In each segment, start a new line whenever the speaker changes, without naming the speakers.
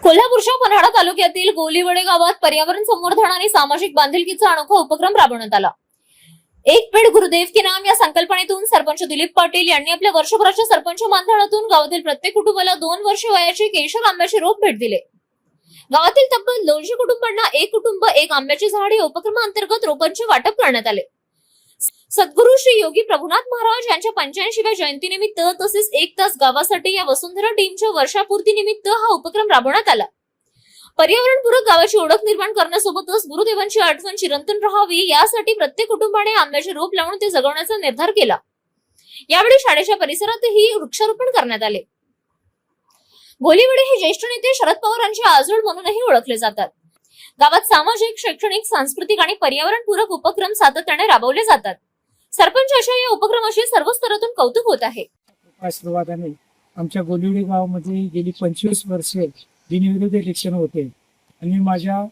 कोल्हापूरच्या पन्हाळा तालुक्यातील गोलीवडे गावात पर्यावरण संवर्धन आणि सामाजिक बांधिलकीचा अनोखा उपक्रम राबवण्यात आला। एक पेड़ गुरुदेव के नाम या संकल्पनेतून सरपंच दिलीप पाटील यांनी आपल्या वर्षभराच्या सरपंच मानधनातून गावातील प्रत्येक कुटुंबाला 2 वर्ष वयाचे केशर आंब्याचे रोप भेट दिले। गावातील तब्बल 200 कुटुंबांना एक कुटुंब एक आंब्याची झाड या उपक्रमांतर्गत रोपांचे वाटप करण्यात आले। सद्गुरू श्री योगी प्रभुनाथ महाराज यांच्या 85व्या जयंतीनिमित्त तसेच 1 तास गावासाठी या वसुंधरा टीमच्या वर्षापूर्तीनिमित्त हा उपक्रम राबवण्यात आला। पर्यावरणपूरक गावाची ओळख निर्माण करण्यासोबतच गुरुदेवांची आठवण चिरंतन राहावी यासाठी प्रत्येक कुटुंबाने आंब्याचे रोप लावून ते जगवण्याचा निर्धार केला। यावेळी शाळेच्या परिसरातही वृक्षारोपण करण्यात आले। गोलीवडे हे ज्येष्ठ नेते शरद पवार यांचे आजोळ म्हणूनही ओळखले जातात। गावात सामाजिक, शैक्षणिक, सांस्कृतिक आणि पर्यावरणपूरक उपक्रम सातत्याने राबवले जातात। सरपंचाच्या या उपक्रमाशी सर्व स्तरातून कौतुक होत आहे।
आशीर्वादाने आमच्या गोलीवडे गावामध्ये गेली 25 वर्षे बिनविरोध इलेक्शन होते आणि माझ्या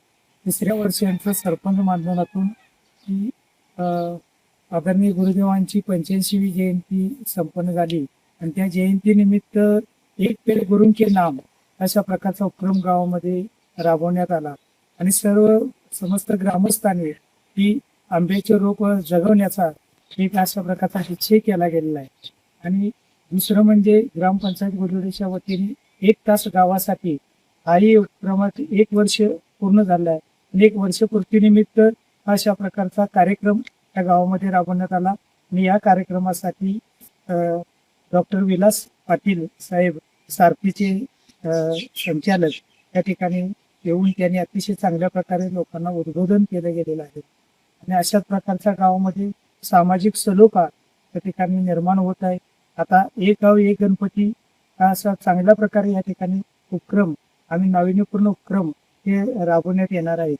3ऱ्या वर्षांचं सरपंच मानधनातून ही आदरणीय गुरुदेवांची 85वी जयंती संपन्न झाली आणि त्या जयंतीनिमित्त एक पेड़ गुरु के नाम अशा प्रकारचा उपक्रम गावामध्ये राबवण्यात आला आणि समस्त ग्रामस्थांनी ही आंब्याचे रोप जगवण्याचा एक अशा प्रकारचा निश्चय केला गेलेला आहे। आणि दुसरं म्हणजे ग्रामपंचायत गोलीवडेच्या वतीने 1 तास गावासाठी हाही उपक्रमात 1 वर्ष पूर्ण झालं आहे आणि 1 वर्षपूर्तीनिमित्त अशा प्रकारचा कार्यक्रम या गावामध्ये राबवण्यात आला आणि या कार्यक्रमासाठी डॉक्टर विलास पाटील साहेब सारथीचे संचालक या ठिकाणी येऊन त्यांनी अतिशय चांगल्या प्रकारे लोकांना उद्बोधन केलं गेलेलं आहे आणि अशाच प्रकारच्या गावामध्ये सामाजिक सलोखा या ठिकाणी निर्माण होत आहे। आता एक गाव एक गणपती हा असा चांगल्या प्रकारे या ठिकाणी उपक्रम आम्ही नाविन्यपूर्ण उपक्रम हे राबवण्यात येणार आहे।